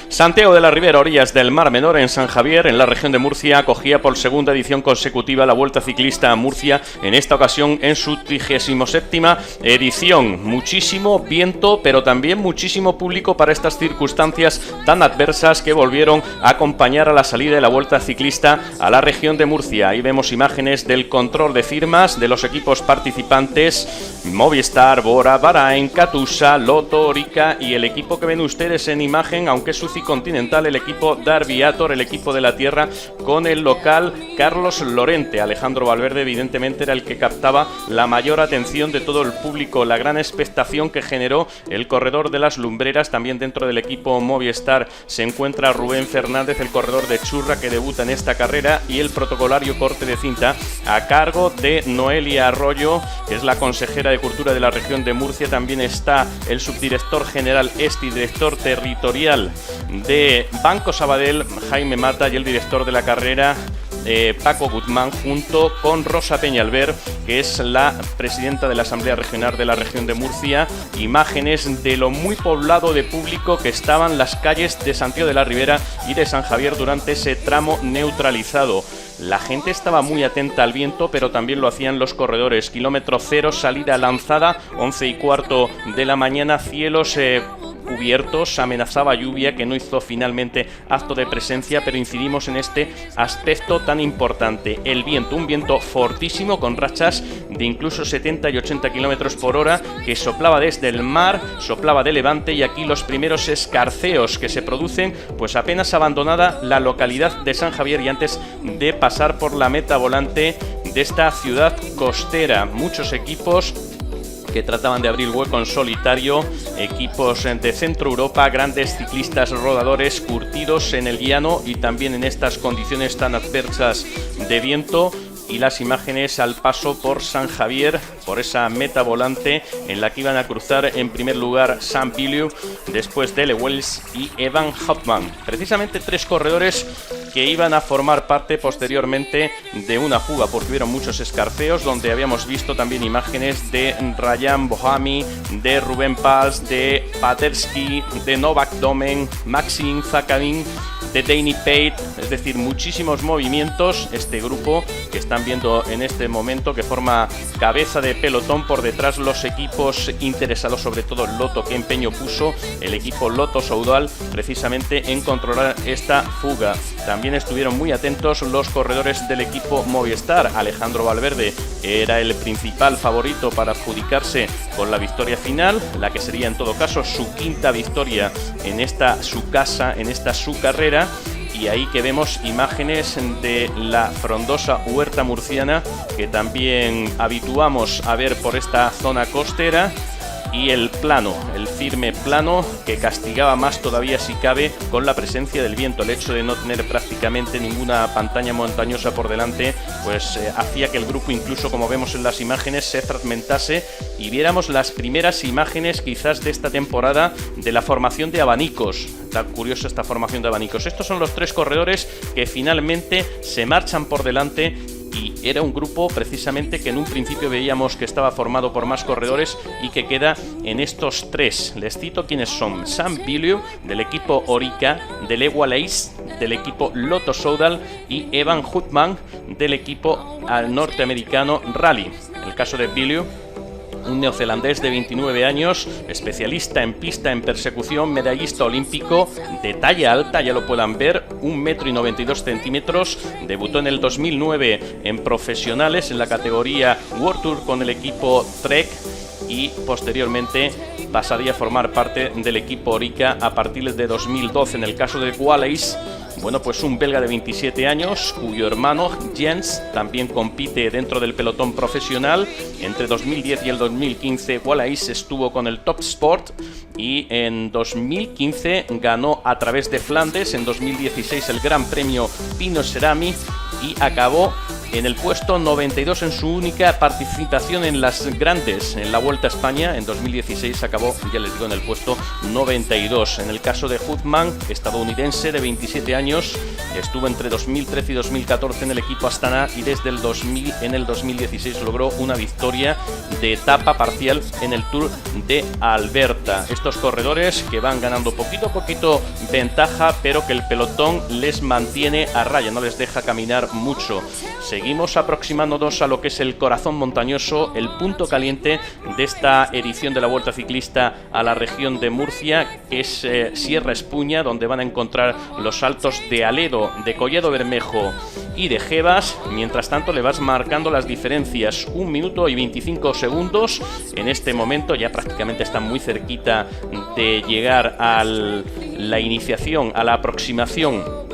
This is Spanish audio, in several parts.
Santiago de la Ribera, orillas del Mar Menor, en San Javier, en la región de Murcia, acogía por segunda edición consecutiva la Vuelta Ciclista a Murcia, en esta ocasión en su 37ª edición. Muchísimo viento, pero también muchísimo público para estas circunstancias tan adversas que volvieron a acompañar a la salida de la Vuelta Ciclista a la región de Murcia. Ahí vemos imágenes del control de firmas de los equipos participantes: Movistar, Bora, Bahrain, Katusha, Lotto, Orica y el equipo que ven ustedes en imagen, aunque es UCI Continental, el equipo Darviator, el equipo de la tierra, con el local Carlos Lorente. Alejandro Valverde evidentemente era el que captaba la mayor atención de todo el público, la gran expectación que generó el corredor de las lumbreras. También dentro del equipo Movistar se encuentra Rubén Fernández, el corredor de Churra, que debuta en esta carrera, y el protocolario corte de cinta a cargo de Noelia Arroyo, que es la consejera de Cultura de la región de Murcia. También está el subdirector general y director territorial de Banco Sabadell, Jaime Mata, y el director de la carrera, Paco Guzmán, junto con Rosa Peñalver, que es la presidenta de la Asamblea Regional de la región de Murcia. Imágenes de lo muy poblado de público que estaban las calles de Santiago de la Ribera y de San Javier durante ese tramo neutralizado. La gente estaba muy atenta al viento, pero también lo hacían los corredores. Kilómetro cero, salida lanzada, 11:15 de la mañana, cielos cubiertos, amenazaba lluvia que no hizo finalmente acto de presencia, pero incidimos en este aspecto tan importante: el viento, un viento fortísimo con rachas de incluso 70 y 80 kilómetros por hora, que soplaba desde el mar, soplaba de levante, y aquí los primeros escarceos que se producen pues apenas abandonada la localidad de San Javier y antes de pasar por la meta volante de esta ciudad costera. Muchos equipos que trataban de abrir hueco en solitario, equipos de Centro Europa, grandes ciclistas rodadores curtidos en el llano y también en estas condiciones tan adversas de viento. Y las imágenes al paso por San Javier, por esa meta volante en la que iban a cruzar en primer lugar Sam Biliu, después Dele Wells y Evan Hoffman. Precisamente tres corredores que iban a formar parte posteriormente de una fuga, porque hubieron muchos escarceos, donde habíamos visto también imágenes de Ryan Bohami, de Rubén Pals, de Paterski, de Novak Domen, Maxim Zakarin, de Danny Pate, es decir, muchísimos movimientos. Este grupo que están viendo en este momento, que forma cabeza de pelotón, por detrás los equipos interesados, sobre todo el Lotto, que empeño puso el equipo Lotto Soudal precisamente en controlar esta fuga. También estuvieron muy atentos los corredores del equipo Movistar. Alejandro Valverde era el principal favorito para adjudicarse con la victoria final, la que sería en todo caso su quinta victoria en esta su casa, en esta su carrera. Y ahí que vemos imágenes de la frondosa huerta murciana, que también habituamos a ver por esta zona costera, y el plano, el firme plano, que castigaba más todavía si cabe con la presencia del viento. El hecho de no tener prácticamente ninguna pantalla montañosa por delante pues hacía que el grupo, incluso como vemos en las imágenes, se fragmentase y viéramos las primeras imágenes quizás de esta temporada de la formación de abanicos. Tan curiosa esta formación de abanicos. Estos son los tres corredores que finalmente se marchan por delante, y era un grupo precisamente que en un principio veíamos que estaba formado por más corredores y que queda en estos tres. Les cito quiénes son: Sam Biliu, del equipo Orica, del Equalace, del equipo Lotto Soudal, y Evan Hoffman, del equipo norteamericano Rally. En el caso de Biliu, un neozelandés de 29 años, especialista en pista en persecución, medallista olímpico, de talla alta, ya lo puedan ver, 1,92 m, debutó en el 2009 en profesionales en la categoría World Tour con el equipo Trek, y posteriormente pasaría a formar parte del equipo Orica a partir de 2012. En el caso de Wallace, bueno, pues un belga de 27 años, cuyo hermano Jens también compite dentro del pelotón profesional. Entre 2010 y el 2015 Wallace estuvo con el Top Sport, y en 2015 ganó a través de Flandes, en 2016 el Gran Premio Pino Cerami, y acabó en el puesto 92 en su única participación en las grandes, en la Vuelta a España. En 2016 acabó, ya les digo, en el puesto 92. En el caso de Hutman, estadounidense de 27 años, estuvo entre 2013 y 2014 en el equipo Astana y desde el 2000 en el 2016 logró una victoria de etapa parcial en el Tour de Alberta. Estos corredores que van ganando poquito a poquito ventaja, pero que el pelotón les mantiene a raya, no les deja caminar mucho. Seguimos aproximándonos a lo que es el corazón montañoso, el punto caliente de esta edición de la Vuelta Ciclista a la región de Murcia, que es Sierra Espuña, donde van a encontrar los altos de Aledo, de Collado Bermejo y de Jebas. Mientras tanto le vas marcando las diferencias, 1 minuto y 25 segundos. En este momento ya prácticamente están muy cerquita de llegar a la iniciación, a la aproximación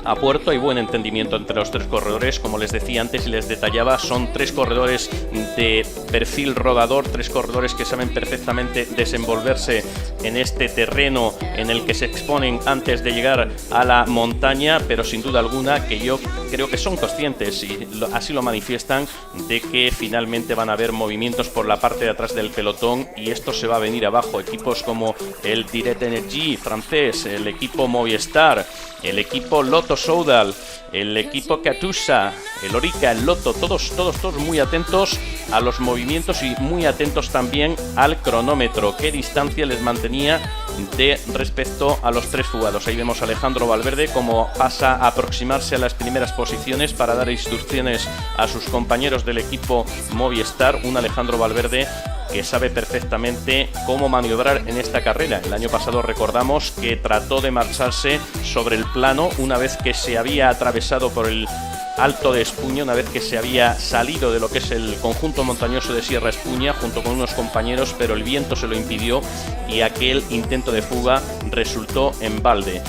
a puerto. Hay buen entendimiento entre los tres corredores, como les decía antes y les detallaba, son tres corredores de perfil rodador, tres corredores que saben perfectamente desenvolverse en este terreno en el que se exponen antes de llegar a la montaña, pero sin duda alguna que yo creo que son conscientes y así lo manifiestan de que finalmente van a haber movimientos por la parte de atrás del pelotón y esto se va a venir abajo. Equipos como el Direct Energy francés, el equipo Movistar, el equipo Lotto Soudal, el equipo Katusha, el Orica, el Lotto, todos muy atentos a los movimientos y muy atentos también al cronómetro, qué distancia les mantenía de respecto a los tres fugados. Ahí vemos a Alejandro Valverde como pasa a aproximarse a las primeras posiciones para dar instrucciones a sus compañeros del equipo Movistar. Un Alejandro Valverde que sabe perfectamente cómo maniobrar en esta carrera. El año pasado recordamos que trató de marcharse sobre el plano una vez que se había atravesado por el Alto de Espuña, una vez que se había salido de lo que es el conjunto montañoso de Sierra Espuña junto con unos compañeros, pero el viento se lo impidió y aquel intento de fuga resultó en balde.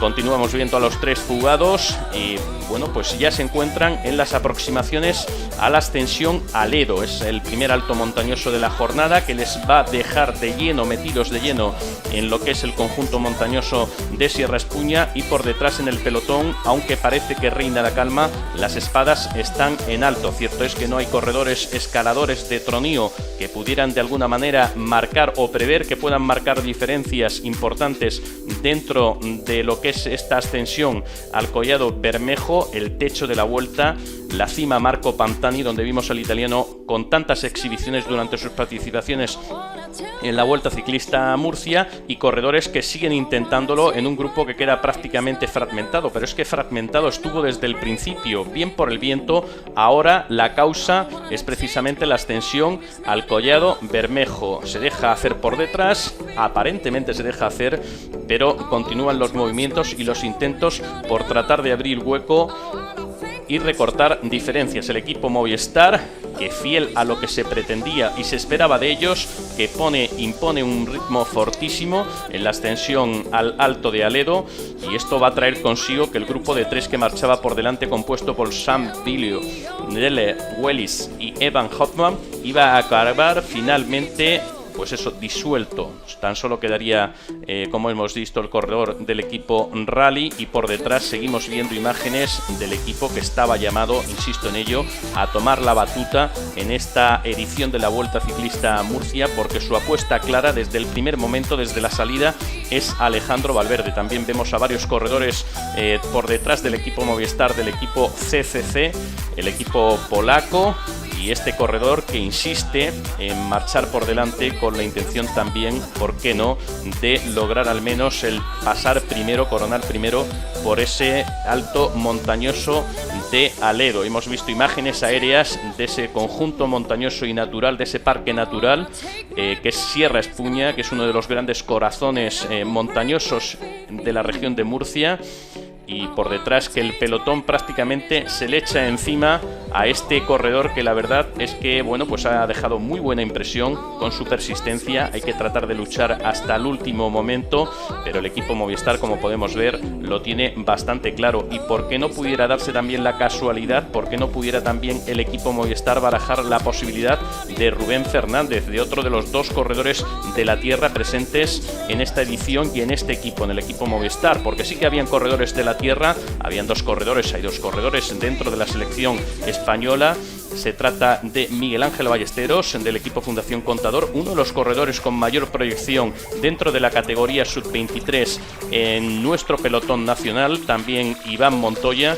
Continuamos viendo a los tres fugados y bueno, pues ya se encuentran en las aproximaciones a la ascensión Aledo. Es el primer alto montañoso de la jornada que les va a dejar de lleno, metidos de lleno en lo que es el conjunto montañoso de Sierra Espuña, y por detrás en el pelotón, aunque parece que reina la calma, las espadas están en alto. Cierto es que no hay corredores escaladores de tronío que pudieran de alguna manera marcar o prever que puedan marcar diferencias importantes dentro de lo que es esta ascensión al Collado Bermejo, el techo de la Vuelta, la cima Marco Pantani, donde vimos al italiano con tantas exhibiciones durante sus participaciones en la Vuelta Ciclista a Murcia, y corredores que siguen intentándolo en un grupo que queda prácticamente fragmentado, pero es que fragmentado estuvo desde el principio, bien por el viento. Ahora la causa es precisamente la ascensión al Collado Bermejo. Se deja hacer por detrás, aparentemente se deja hacer, pero continúan los movimientos y los intentos por tratar de abrir hueco y recortar diferencias. El equipo Movistar, que fiel a lo que se pretendía y se esperaba de ellos, que impone un ritmo fortísimo en la ascensión al Alto de Aledo, y esto va a traer consigo que el grupo de tres que marchaba por delante, compuesto por Sam Billio, Nele Wellis y Evan Hotman, iba a acabar finalmente pues eso, disuelto. Tan solo quedaría, como hemos visto, el corredor del equipo Rally, y por detrás seguimos viendo imágenes del equipo que estaba llamado, insisto en ello, a tomar la batuta en esta edición de la Vuelta Ciclista a Murcia, porque su apuesta clara desde el primer momento, desde la salida, es Alejandro Valverde. También vemos a varios corredores por detrás del equipo Movistar, del equipo CCC, el equipo polaco, y este corredor que insiste en marchar por delante con la intención también, ¿por qué no?, de lograr al menos el pasar primero, coronar primero por ese alto montañoso de Aledo. Hemos visto imágenes aéreas de ese conjunto montañoso y natural, de ese parque natural que es Sierra Espuña, que es uno de los grandes corazones montañosos de la región de Murcia. Y por detrás que el pelotón prácticamente se le echa encima a este corredor, que la verdad es que bueno, pues ha dejado muy buena impresión con su persistencia. Hay que tratar de luchar hasta el último momento, pero el equipo Movistar, como podemos ver, lo tiene bastante claro. Y por qué no pudiera darse también la casualidad, por qué no pudiera también el equipo Movistar barajar la posibilidad de Rubén Fernández, de otro de los dos corredores de la tierra presentes en esta edición y en este equipo, en el equipo Movistar, porque sí que habían corredores de la tierra. Habían dos corredores, hay dos corredores dentro de la selección española. Se trata de Miguel Ángel Ballesteros, del equipo Fundación Contador, uno de los corredores con mayor proyección dentro de la categoría sub-23 en nuestro pelotón nacional. También Iván Montoya,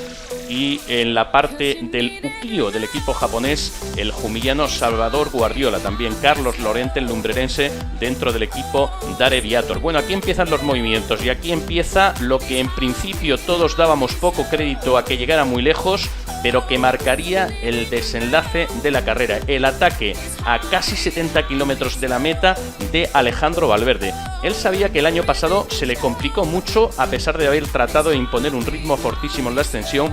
y en la parte del Ukiyo del equipo japonés, el jumillano Salvador Guardiola. También Carlos Lorente, el lumbrerense, dentro del equipo Dare Viator. Bueno, aquí empiezan los movimientos y aquí empieza lo que en principio todos dábamos poco crédito a que llegara muy lejos, pero que marcaría el desenlace de la carrera, el ataque a casi 70 kilómetros de la meta de Alejandro Valverde. Él sabía que el año pasado se le complicó mucho, a pesar de haber tratado de imponer un ritmo fortísimo en la extensión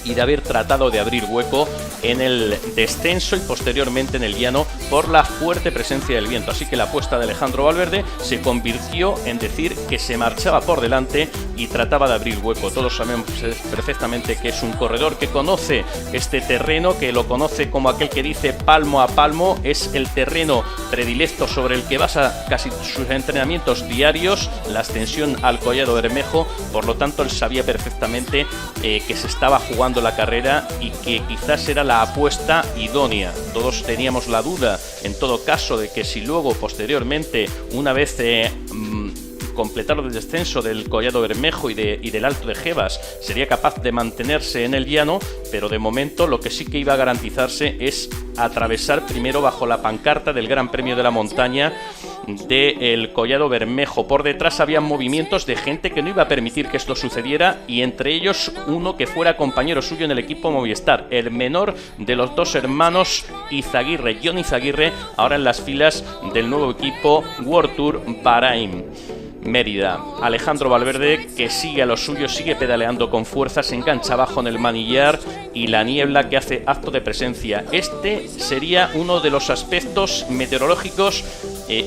y de haber tratado de abrir hueco en el descenso y posteriormente en el llano por la fuerte presencia del viento. Así que la apuesta de Alejandro Valverde se convirtió en decir que se marchaba por delante y trataba de abrir hueco. Todos sabemos perfectamente que es un corredor que conoce este terreno, que lo conoce como aquel que dice palmo a palmo. Es el terreno predilecto sobre el que basa casi sus entrenamientos diarios, la ascensión al Collado Bermejo. Por lo tanto, él sabía perfectamente que se estaba jugando la carrera y que quizás era la apuesta idónea. Todos teníamos la duda, en todo caso, de que si luego posteriormente, una vez completado el descenso del Collado Bermejo y del Alto de Gevas, sería capaz de mantenerse en el llano, pero de momento lo que sí que iba a garantizarse es atravesar primero bajo la pancarta del Gran Premio de la Montaña del Collado Bermejo. Por detrás había movimientos de gente que no iba a permitir que esto sucediera, y entre ellos uno que fuera compañero suyo en el equipo Movistar, el menor de los dos hermanos Izaguirre, Jon Izaguirre, ahora en las filas del nuevo equipo World Tour Bahrain Mérida. Alejandro Valverde, que sigue a lo suyo, sigue pedaleando con fuerza, se engancha abajo en el manillar y la niebla que hace acto de presencia. Este sería uno de los aspectos meteorológicos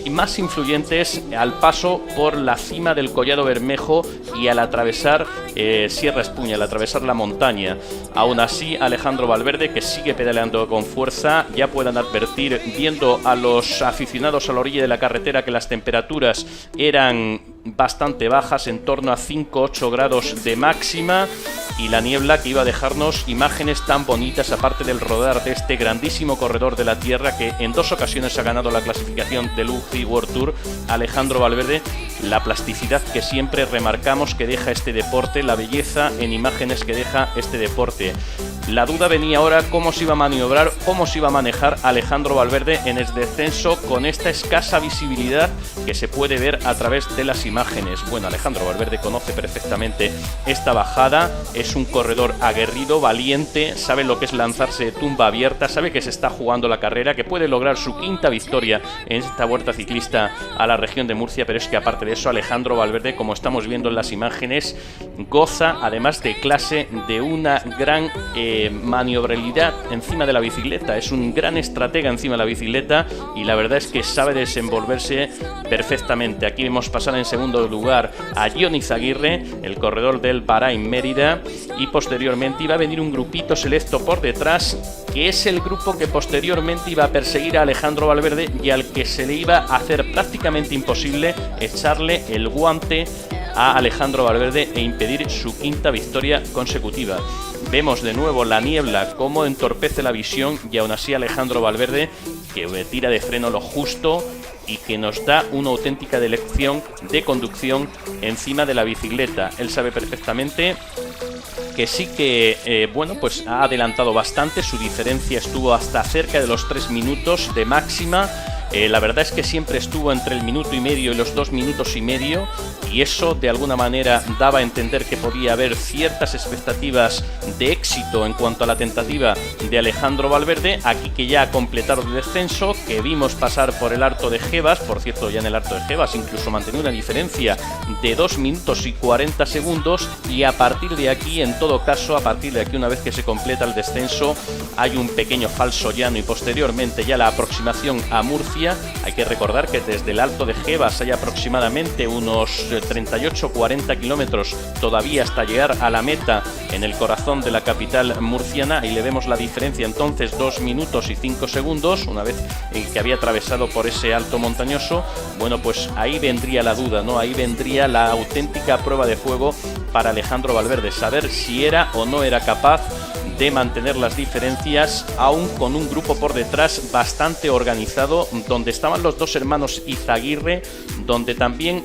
más influyentes al paso por la cima del Collado Bermejo y al atravesar Sierra Espuña, al atravesar la montaña. Aún así, Alejandro Valverde, que sigue pedaleando con fuerza, ya puedan advertir, viendo a los aficionados a la orilla de la carretera, que las temperaturas eran bastante bajas, en torno a 5-8 grados de máxima, y la niebla que iba a dejarnos imágenes tan bonitas, aparte del rodar de este grandísimo corredor de la tierra que en 2 ocasiones ha ganado la clasificación del UCI World Tour. Alejandro Valverde, la plasticidad que siempre remarcamos que deja este deporte, la belleza en imágenes que deja este deporte. La duda venía ahora cómo se iba a maniobrar, cómo se iba a manejar Alejandro Valverde en el descenso con esta escasa visibilidad que se puede ver a través de las imágenes. Bueno, Alejandro Valverde conoce perfectamente esta bajada, es un corredor aguerrido, valiente, sabe lo que es lanzarse de tumba abierta, sabe que se está jugando la carrera, que puede lograr su 5ª victoria en esta Vuelta Ciclista a la región de Murcia, pero es que aparte de eso, Alejandro Valverde, como estamos viendo en las imágenes, goza además de clase, de una gran maniobrabilidad encima de la bicicleta. Es un gran estratega encima de la bicicleta y la verdad es que sabe desenvolverse perfectamente. Aquí vemos pasar en segundo lugar a Jon Izaguirre, el corredor del Bahrain Mérida, y posteriormente iba a venir un grupito selecto por detrás, que es el grupo que posteriormente iba a perseguir a Alejandro Valverde y al que se le iba a hacer prácticamente imposible echarle el guante a Alejandro Valverde e impedir su 5ª victoria consecutiva. Vemos de nuevo la niebla cómo entorpece la visión, y aún así Alejandro Valverde, que tira de freno lo justo y que nos da una auténtica lección de conducción encima de la bicicleta. Él sabe perfectamente que sí que, bueno, pues ha adelantado bastante. Su diferencia estuvo hasta cerca de los 3 minutos de máxima. La verdad es que siempre estuvo entre el 1,5 minutos y los 2,5 minutos, y eso de alguna manera daba a entender que podía haber ciertas expectativas de éxito en cuanto a la tentativa de Alejandro Valverde, aquí que ya ha completado el descenso, que vimos pasar por el Alto de Gevas. Por cierto, ya en el Alto de Gevas incluso mantenía una diferencia de 2 minutos y 40 segundos, y a partir de aquí, en todo caso, a partir de aquí, una vez que se completa el descenso, hay un pequeño falso llano y posteriormente ya la aproximación a Murcia. Hay que recordar que desde el Alto de Gevas hay aproximadamente unos 38-40 kilómetros todavía hasta llegar a la meta en el corazón de la capital murciana, y le vemos la diferencia entonces 2 minutos y 5 segundos una vez que había atravesado por ese alto montañoso. Bueno, pues ahí vendría la duda, ¿no? Ahí vendría la auténtica prueba de fuego para Alejandro Valverde, saber si era o no era capaz de mantener las diferencias, aún con un grupo por detrás bastante organizado, donde estaban los dos hermanos Izaguirre, donde también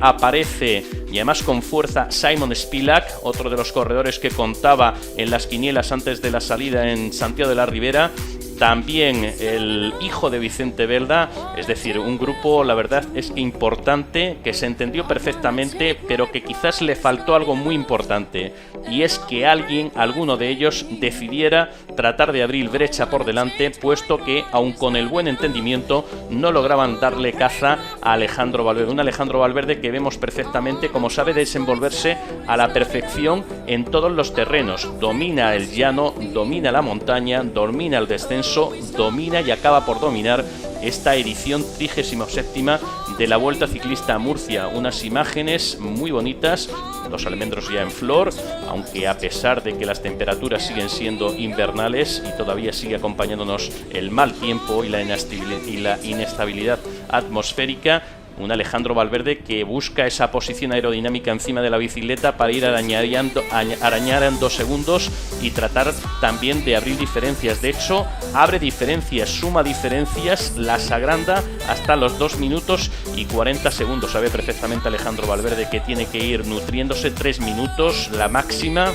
aparece, y además con fuerza, Simon Spilak, otro de los corredores que contaba en las quinielas antes de la salida en Santiago de la Ribera. También el hijo de Vicente Belda, es decir, un grupo, la verdad es que importante, que se entendió perfectamente, pero que quizás le faltó algo muy importante, y es que alguno de ellos, decidiera tratar de abrir brecha por delante, puesto que, aun con el buen entendimiento, no lograban darle caza a Alejandro Valverde. Un Alejandro Valverde que vemos perfectamente como sabe desenvolverse a la perfección en todos los terrenos. Domina el llano, domina la montaña, domina el descenso, domina y acaba por dominar esta edición 37ª de la Vuelta Ciclista a Murcia. Unas imágenes muy bonitas, los almendros ya en flor, aunque a pesar de que las temperaturas siguen siendo invernales y todavía sigue acompañándonos el mal tiempo y la inestabilidad atmosférica. Un Alejandro Valverde que busca esa posición aerodinámica encima de la bicicleta para ir arañando segundos y tratar también de abrir diferencias. De hecho, abre diferencias, suma diferencias, las agranda hasta los 2 minutos y 40 segundos. Sabe perfectamente Alejandro Valverde que tiene que ir nutriéndose 3 minutos, la máxima.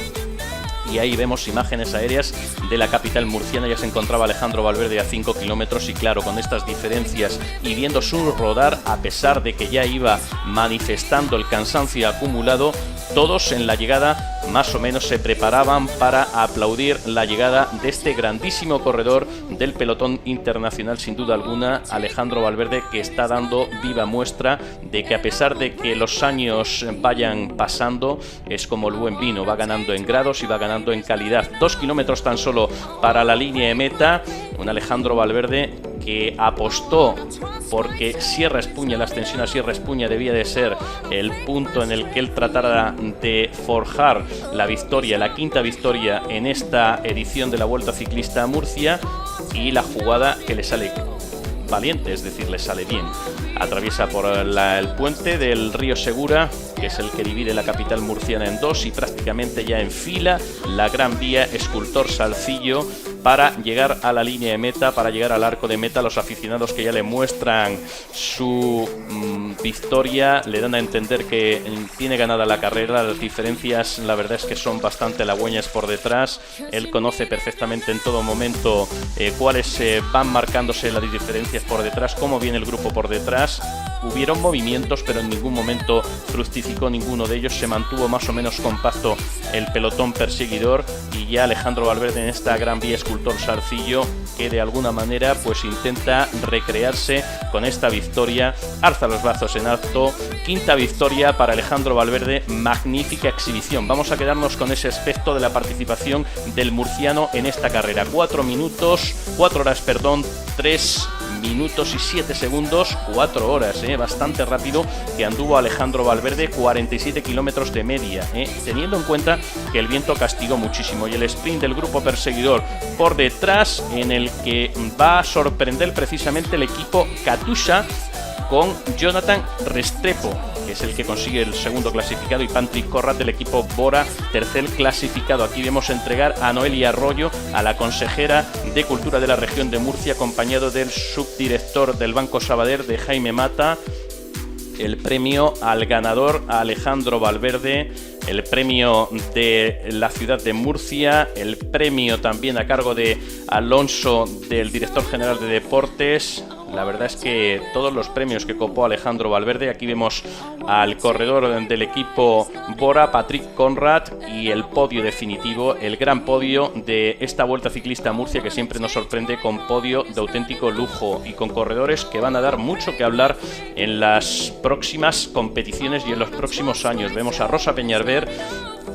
Y ahí vemos imágenes aéreas de la capital murciana. Ya se encontraba Alejandro Valverde a 5 kilómetros y claro, con estas diferencias y viendo su rodar, a pesar de que ya iba manifestando el cansancio acumulado, todos en la llegada más o menos se preparaban para aplaudir la llegada de este grandísimo corredor del pelotón internacional, sin duda alguna, Alejandro Valverde, que está dando viva muestra de que a pesar de que los años vayan pasando, es como el buen vino, va ganando en grados y va ganando en calidad. 2 kilómetros tan solo para la línea de meta, un Alejandro Valverde que apostó porque Sierra Espuña, la ascensión a Sierra Espuña debía de ser el punto en el que él tratara de forjar la victoria, la quinta victoria en esta edición de la Vuelta Ciclista a Murcia, y la jugada que le sale valiente, es decir, le sale bien. Atraviesa por el puente del río Segura, que es el que divide la capital murciana en dos, y prácticamente ya enfila la Gran Vía Escultor Salcillo para llegar a la línea de meta, para llegar al arco de meta. Los aficionados que ya le muestran su victoria le dan a entender que tiene ganada la carrera. Las diferencias, la verdad es que son bastante halagüeñas por detrás. Él conoce perfectamente en todo momento cuáles van marcándose las diferencias por detrás, cómo viene el grupo por detrás. Hubieron movimientos, pero en ningún momento fructificó ninguno de ellos. Se mantuvo más o menos compacto el pelotón perseguidor, y ya Alejandro Valverde en esta Gran Vía Escultor Salcillo, que de alguna manera pues intenta recrearse con esta victoria, alza los brazos en alto. Quinta victoria para Alejandro Valverde, magnífica exhibición. Vamos a quedarnos con ese aspecto de la participación del murciano en esta carrera. 4 horas, 3 minutos y 7 segundos, 4 horas, bastante rápido que anduvo Alejandro Valverde, 47 kilómetros de media, teniendo en cuenta que el viento castigó muchísimo, y el sprint del grupo perseguidor por detrás, en el que va a sorprender precisamente el equipo Katusha con Jonathan Restrepo, que es el que consigue el segundo clasificado, y Patrick Conrad del equipo Bora, tercer clasificado. Aquí vemos entregar a Noelia Arroyo, a la consejera de Cultura de la región de Murcia, acompañado del subdirector del Banco Sabadell, de Jaime Mata, el premio al ganador, a Alejandro Valverde, el premio de la ciudad de Murcia, el premio también a cargo de Alonso, del director general de deportes. La verdad es que todos los premios que copó Alejandro Valverde. Aquí vemos al corredor del equipo Bora, Patrick Conrad, y el podio definitivo, el gran podio de esta Vuelta Ciclista a Murcia, que siempre nos sorprende con podio de auténtico lujo y con corredores que van a dar mucho que hablar en las próximas competiciones y en los próximos años. Vemos a Rosa Peñarver,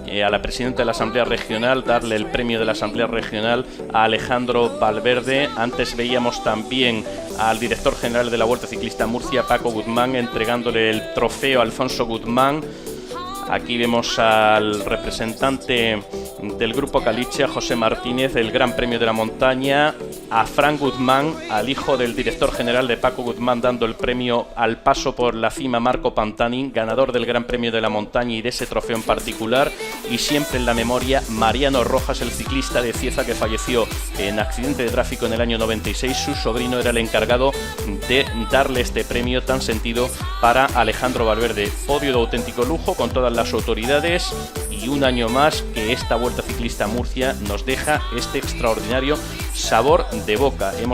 a la presidenta de la Asamblea Regional, darle el premio de la Asamblea Regional a Alejandro Valverde. Antes veíamos también al director general de la Vuelta Ciclista a Murcia, Paco Guzmán, entregándole el trofeo a Alfonso Guzmán. Aquí vemos al representante del grupo Caliche, José Martínez, el Gran Premio de la Montaña, a Fran Guzmán, al hijo del director general de Paco Guzmán, dando el premio al paso por la cima Marco Pantani, ganador del Gran Premio de la Montaña y de ese trofeo en particular, y siempre en la memoria Mariano Rojas, el ciclista de Cieza que falleció en accidente de tráfico en el año 96. Su sobrino era el encargado de darle este premio tan sentido para Alejandro Valverde. Podio de auténtico lujo con todas las autoridades, y un año más que esta Vuelta Ciclista a Murcia nos deja este extraordinario sabor de boca.